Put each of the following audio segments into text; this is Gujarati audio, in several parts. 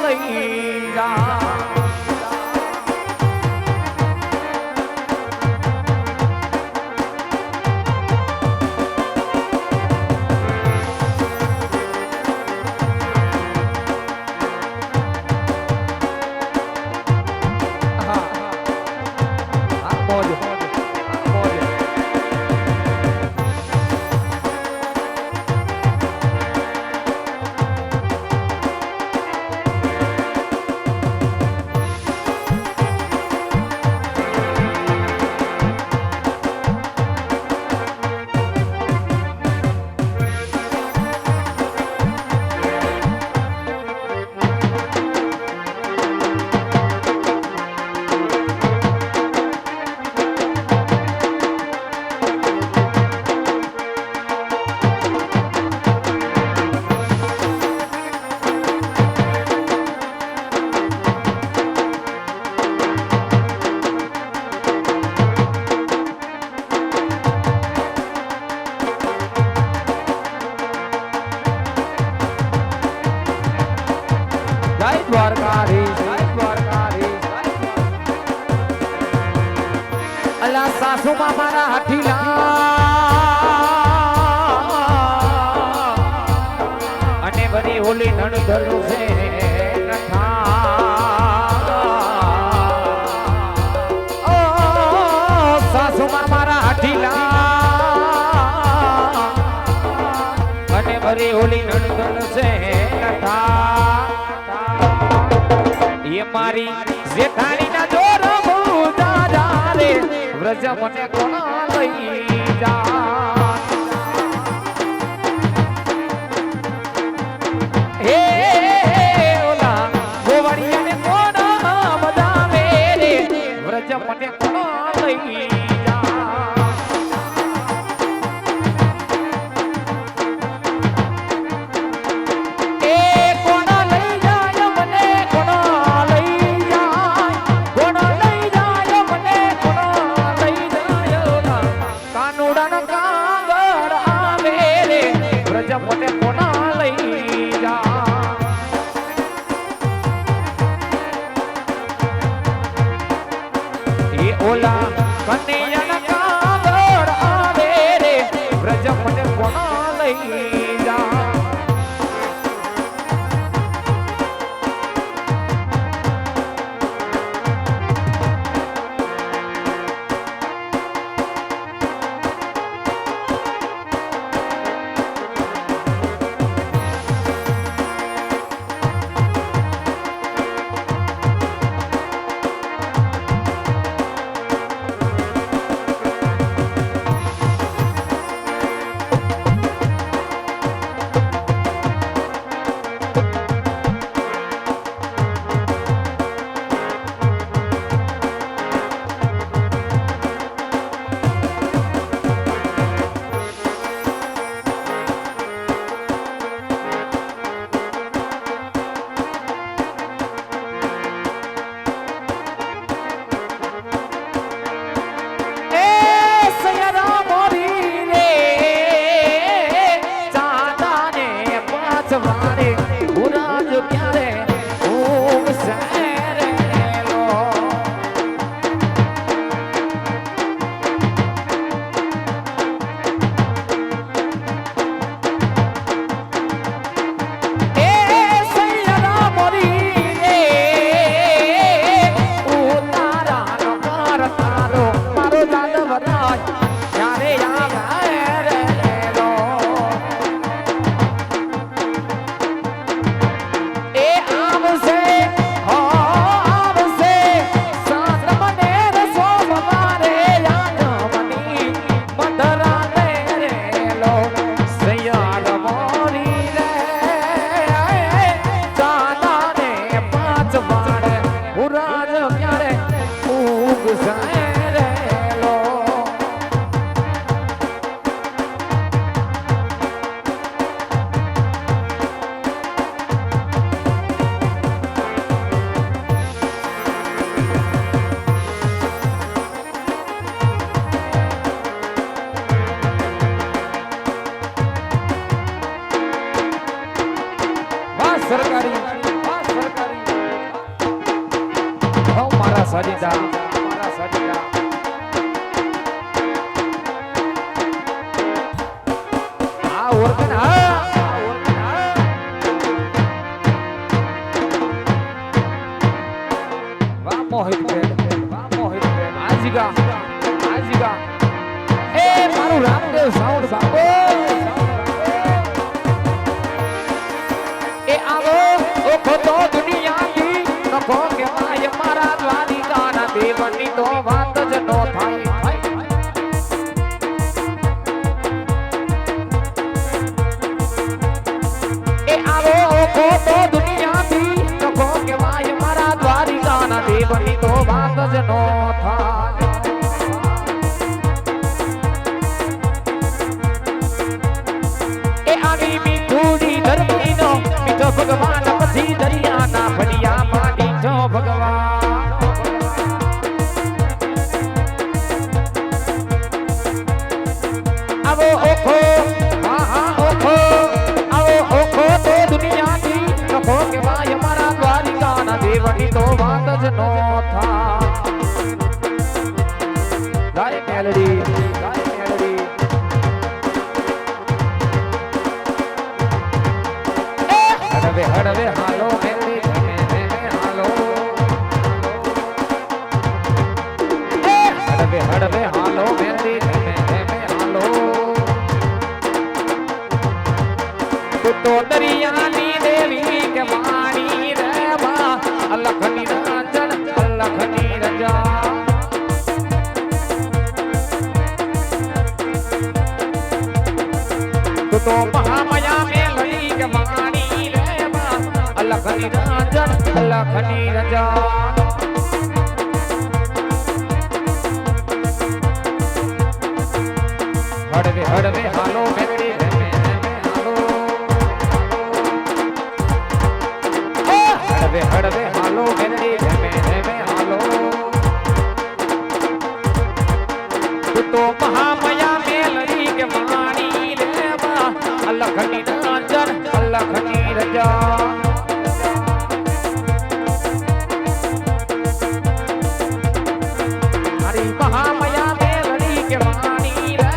લઈ જા સાસુમાં મારા હાથીલા અને બધી હોલી નણધરું છે સાસુમાં મારા હાથીલા અને બધી હોલી નણધર છે એ મારી જેઠાણી ના જોર વ્રજ મને કોના લઈ જા હે ઓલા ગોવાળિયાને કોના બધાવે રે વ્રજ મને કોના લઈ ઓલા કનૈયાના કાગળ આવે રે વ્રજ મને કોના લઈ જા સજદા મારા સજદા આ ઓર્ગન હા વાહ મોહિત આજીગા આજીગા એ મારું રામદેવ સાઉન્ડ બાપો એ આવો ઓખો તો દુનિયાની નખો કે માય મારા દ્વારિકાના દેવની તો વાત જ નો થાય એ આવો ઓખો તો દુનિયાની નખો કે માય મારા દ્વારિકાના દેવની તો વાત જ નો થાય એ આવી મીઠુડી ધરતીનો મીઠો ભગવાન પછી દરિયાના ફળિયા માંડી છો ભગવાન આવો ઓખો હા હા ઓખો આવો ઓખો તો દુનિયાથી નખો કે માય મારા દ્વારિકાના દેવની તો વાત જ નો થા ગાય મેલડી હડવે હાલો મેલડી હાલો હડવે હાલો મેલડી હાલો તું તો દરિયાની દેવી કે વાણી રે માં અલખની રાંજણ અલખની રજા તું તો મહામયા મેલડી કે વાણી અલખની રાંજણ અલખની રજા હડવે હાલો મેલડી હાલો હડવે હાલો મેલડી હાલો તું તો મહામયા મેલડી કે વાણી રે અલખની રાંજણ અલખની રજા મહામયા મેલડી કે વાણી રે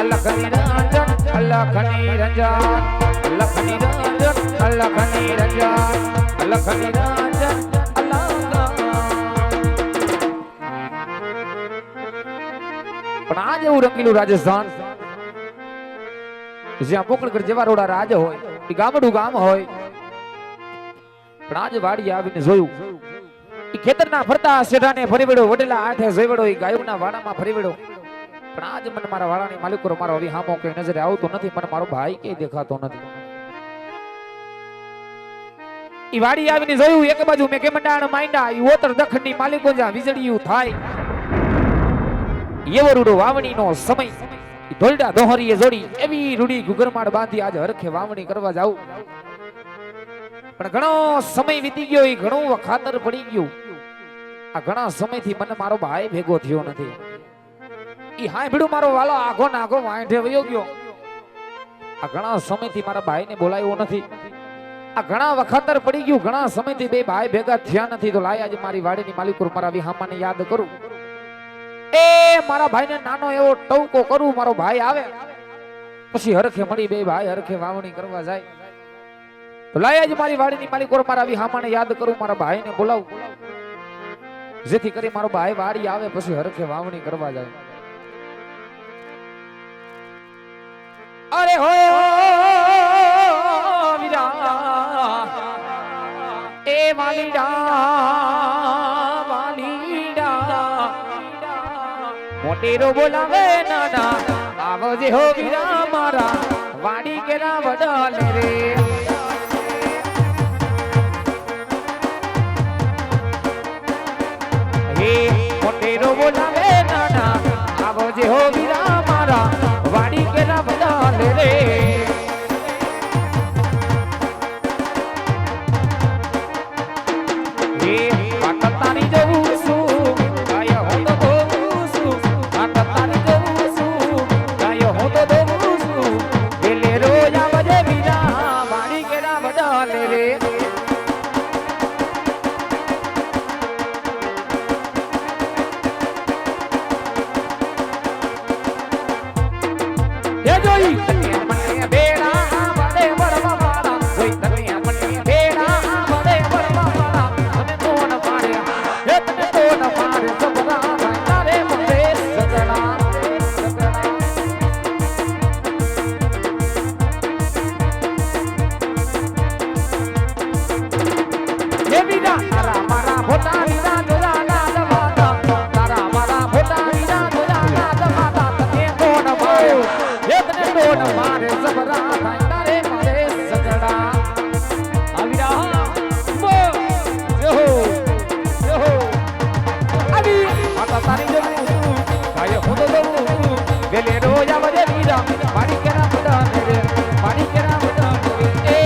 અલખની રાંજણ અલખની રજા અલખની રાંજણ અલખની રજા અલખની રાંજણ પણ આ જેવું રંગીલું રાજસ્થાન જ્યાં પોકળગઢ જેવા રોડા રાજ હોય એ ગામડું ગામ હોય પણ આજ વાડી આવીને જોયું ખેતરના ફરતા શેઢાને ફરી વેડો વડેલા હાથે જોઈવડો એ ગાયોના વાડામાં ફરી વેડો પણ આજ મને મારા વાડાની માલિકો મારો હવે હામો કે નજરે આવતો નથી મને મારો ભાઈ કે દેખાતો નથી ઈ વાડી આવીને જોયું એક બાજુ મેં કે મંડાણ માંડ્યા ઈ ઓતર દખણની માલિકો જ્યાં વીજળીયું થાય એવો રૂડો વાવણીનો સમય ઈ ધોલડા દોહરીએ જોડી એવી રૂડી ગુગરમાડ બાંધી આજ હરખે વાવણી કરવા જાઉં પણ ઘણો સમય વીતી ગયો એ ઘણું વખાતર પડી ગયું આ ઘણા સમયથી મને મારો ભાઈ ભેગો થયો નથી ઈ હાય ભીડું મારો વાલો આઘો નાઘો વાંઢે વયો ગયો આ ઘણા સમયથી મારા ભાઈને બોલાયો નથી આ ઘણા વખાતર પડી ગયું ઘણા સમયથી બે ભાઈ ભેગા થયા નથી તો લાય આજે મારી વાડીની માલિકો મારા વિહામાને યાદ કરું એ મારા ભાઈને નાનો એવો ટવકો કરું મારો ભાઈ આવે પછી હરખે મળી બે ભાઈ હરખે વાવણી કરવા જાય તો લાય જ મારી વાડીની માલિકો મારા વિહામાને યાદ કરું મારા ભાઈને બોલાવું જેથી કરી મારો ભાઈ વાડી આવે પછી હરખે વાવણી કરવા જાય અરે હોય વીરા એ વાલીડા મોટેરો બોલાવે નાના આવજે હો વીરા મારા વાડી કેરા વડાલે રે મોટેરો બોલાવે નાના આવજે હો વીરા મારા વાડી કેરા વડાલે રે તારી જવું છું ગાય હો તો બોલું છું તારી જવું છું ગાય હો તો બોલું છું પેલે રોજ આવજે વીરા વાડી કેરા વડાલે રે મારા ફોટા વિના જોડાના જમાતા તારા મારા ફોટા વિના જોડાના જમાતા તને કોણ માર્યો એકને કોણ મારે જબરા થાય તારે મારે સગડા આવીરા બો જો આવી માતા તારી જવું કાય હું તો દઉં વેલે રોયા વજે વીરા મારી કેરા બડા રે મારી કેરા બડા રે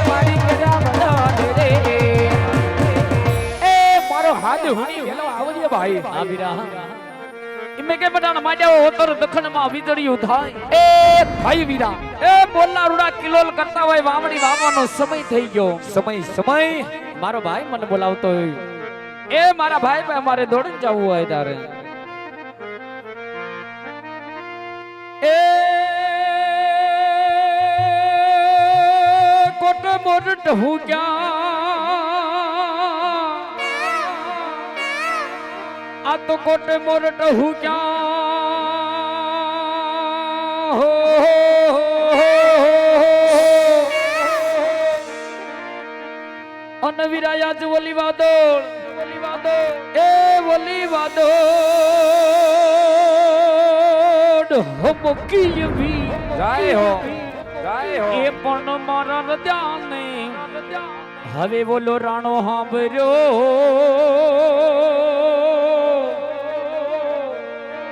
મારી કેરા બડા રે મારો હાથ હુણી વેલો આવજે ભાઈ આવીરા ઇમે કે બટાણા માડ્યા ઓતર દખણ માં વીજળિયું થાય ભાઈ વીરા બોલના રૂડા કિલોલ કરતા હોય વાવણી વાવવાનો સમય થઈ ગયો સમય મારો ભાઈ મને બોલાવતો હોય મારા ભાઈ ભાઈ અમારે દોડીને જવું હોય તારે કોટ મોટ હું ક્યાં આ તો કોટ મોટ હું ક્યાં હો અન વિરાયા જ ઓલી વાદળ ઓલી વાદળ મુકી ભી જાય હો એ પણ મારા હૃદયને હવે બોલો રાણો હાંભર્યો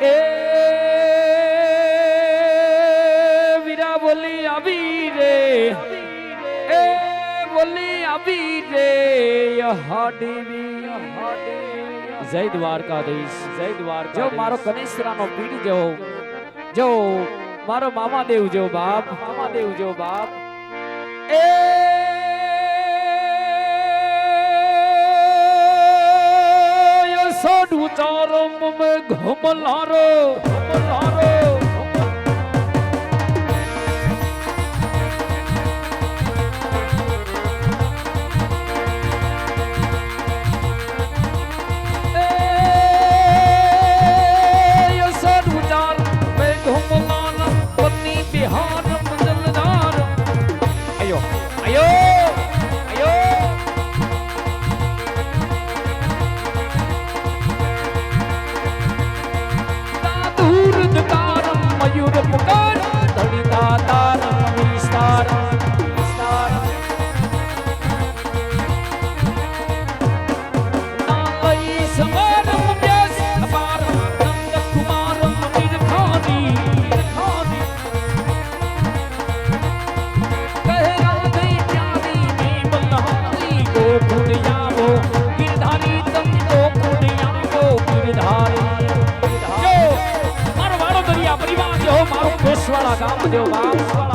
એ વીરા બોલી આવી રે એ બોલી આવી રે હાડવી જય દ્વારકાધીશ જો મારો કનિષ્ઠરાનો પીડી જેવો જો મારો મામા દેવ જો બાપ એ સોડું ચારો મે ઘમલારો મારો વાળો દરિયા પરિવાર જો મારો પેશવાળા ગામ જો બાપ